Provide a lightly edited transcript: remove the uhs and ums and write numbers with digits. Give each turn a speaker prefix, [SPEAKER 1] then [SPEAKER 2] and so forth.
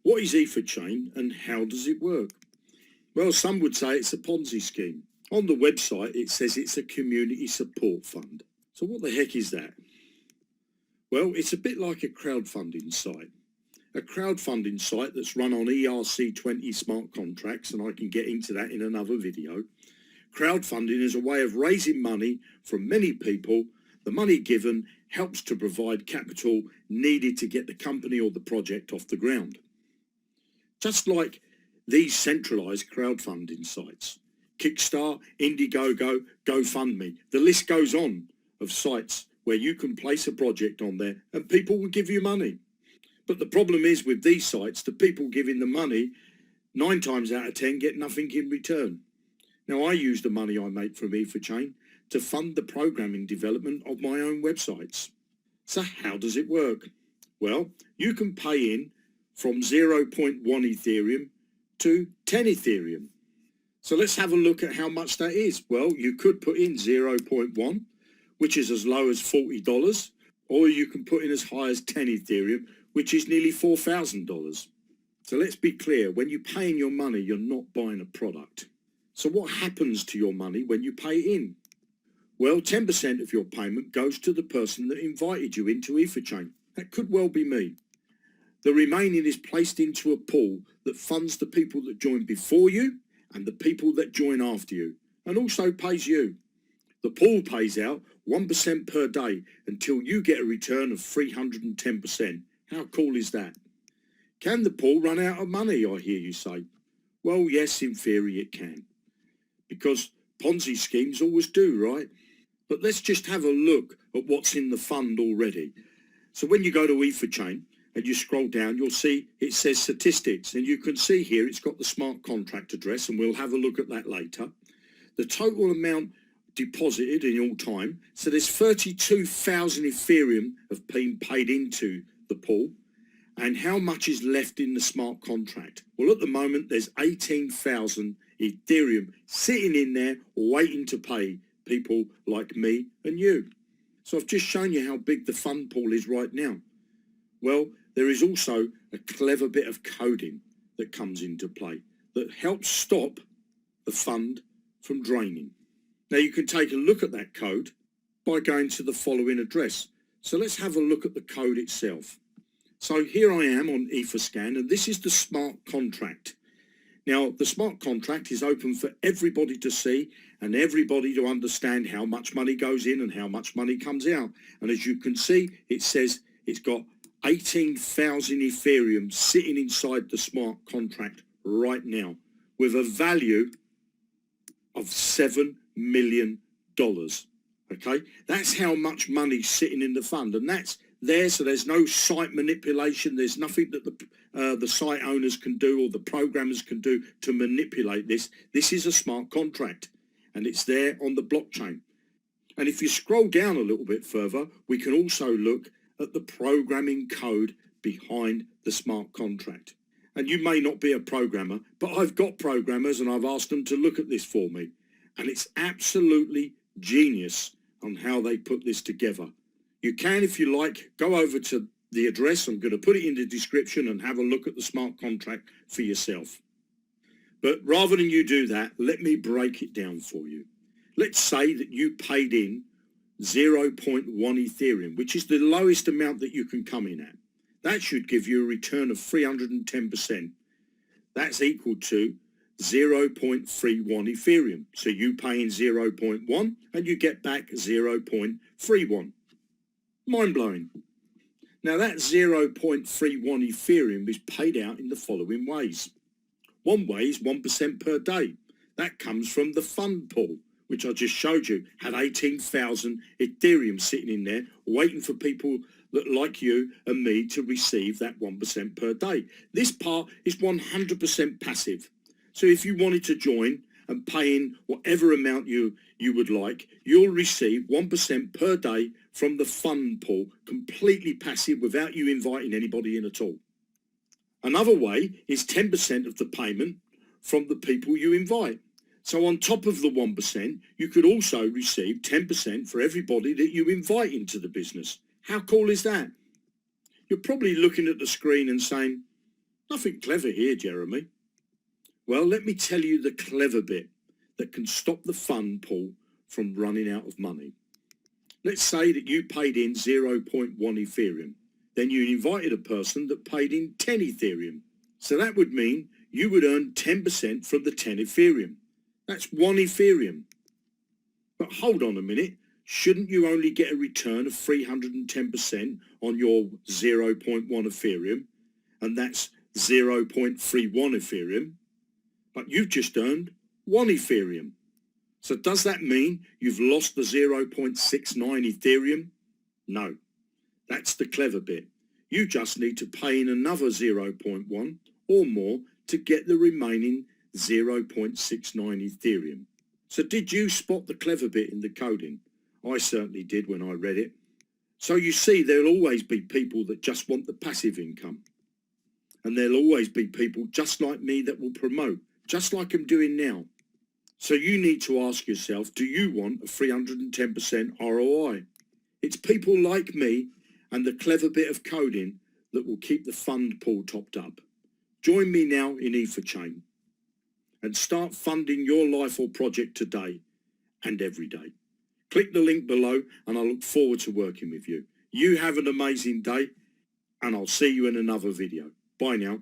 [SPEAKER 1] What is EtherChain and how does it work? Well, some would say it's a Ponzi scheme. On the website, it says it's a community support fund. So what the heck is that? Well, it's a bit like a crowdfunding site. A crowdfunding site that's run on ERC20 smart contracts, and I can get into that in another video. Crowdfunding is a way of raising money from many people. The money given helps to provide capital needed to get the company or the project off the ground. Just like these centralised crowdfunding sites, Kickstarter, Indiegogo, GoFundMe, the list goes on of sites where you can place a project on there and people will give you money. But the problem is with these sites, the people giving the money, 9 times out of 10 get nothing in return. Now, I use the money I make from EtherChain to fund the programming development of my own websites. So how does it work? Well, you can pay in from 0.1 Ethereum to 10 Ethereum. So let's have a look at how much that is. Well, you could put in 0.1, which is as low as $40, or you can put in as high as 10 Ethereum, which is nearly $4,000. So let's be clear, when you pay in your money, you're not buying a product. So what happens to your money when you pay in? Well, 10% of your payment goes to the person that invited you into EtherChain. That could well be me. The remaining is placed into a pool that funds the people that join before you and the people that join after you, and also pays you. The pool pays out 1% per day until you get a return of 310%. How cool is that? Can the pool run out of money, I hear you say? Well, yes, in theory it can. Because Ponzi schemes always do, right? But let's just have a look at what's in the fund already. So when you go to EtherChain and you scroll down, you'll see it says statistics. And you can see here it's got the smart contract address, and we'll have a look at that later. The total amount deposited in all time. So there's 32,000 Ethereum have been paid into the pool. And how much is left in the smart contract? Well, at the moment, there's 18,000 Ethereum sitting in there waiting to pay people like me and you. So I've just shown you how big the fund pool is right now. Well, there is also a clever bit of coding that comes into play that helps stop the fund from draining. Now you can take a look at that code by going to the following address. So let's have a look at the code itself. So here I am on Etherscan, and this is the smart contract. Now, the smart contract is open for everybody to see and everybody to understand how much money goes in and how much money comes out. And as you can see, it says it's got 18,000 Ethereum sitting inside the smart contract right now with a value of $7 million. Okay, that's how much money's sitting in the fund, and that's there, so there's no site manipulation. There's nothing that the site owners can do or the programmers can do to manipulate this. This is a smart contract, and it's there on the blockchain. And if you scroll down a little bit further, we can also look at the programming code behind the smart contract. And you may not be a programmer, but I've got programmers and I've asked them to look at this for me. And it's absolutely genius on how they put this together. You can, if you like, go over to the address. I'm going to put it in the description and have a look at the smart contract for yourself. But rather than you do that, let me break it down for you. Let's say that you paid in 0.1 Ethereum, which is the lowest amount that you can come in at. That should give you a return of 310%. That's equal to 0.31 Ethereum. So you pay in 0.1 and you get back 0.31. Mind-blowing. Now that 0.31 Ethereum is paid out in the following ways. One way is 1% per day. That comes from the fund pool, which I just showed you, had 18,000 Ethereum sitting in there waiting for people that like you and me to receive that 1% per day. This part is 100% passive. So if you wanted to join and pay in whatever amount you would like, you'll receive 1% per day from the fund pool, completely passive without you inviting anybody in at all. Another way is 10% of the payment from the people you invite. So on top of the 1%, you could also receive 10% for everybody that you invite into the business. How cool is that? You're probably looking at the screen and saying, Nothing clever here, Jeremy. Well, let me tell you the clever bit that can stop the fund pool from running out of money. Let's say that you paid in 0.1 Ethereum. Then you invited a person that paid in 10 Ethereum. So that would mean you would earn 10% from the 10 Ethereum. That's 1 Ethereum. But hold on a minute. Shouldn't you only get a return of 310% on your 0.1 Ethereum? And that's 0.31 Ethereum. But you've just earned 1 Ethereum. So does that mean you've lost the 0.69 Ethereum? No. That's the clever bit. You just need to pay in another 0.1 or more to get the remaining 0.69 Ethereum. So did you spot the clever bit in the coding? I certainly did when I read it. So you see, there'll always be people that just want the passive income. And there'll always be people just like me that will promote, just like I'm doing now. So you need to ask yourself, do you want a 310% ROI? It's people like me and the clever bit of coding that will keep the fund pool topped up. Join me now in EtherChain and start funding your life or project today and every day. Click the link below and I look forward to working with you. You have an amazing day and I'll see you in another video. Bye now.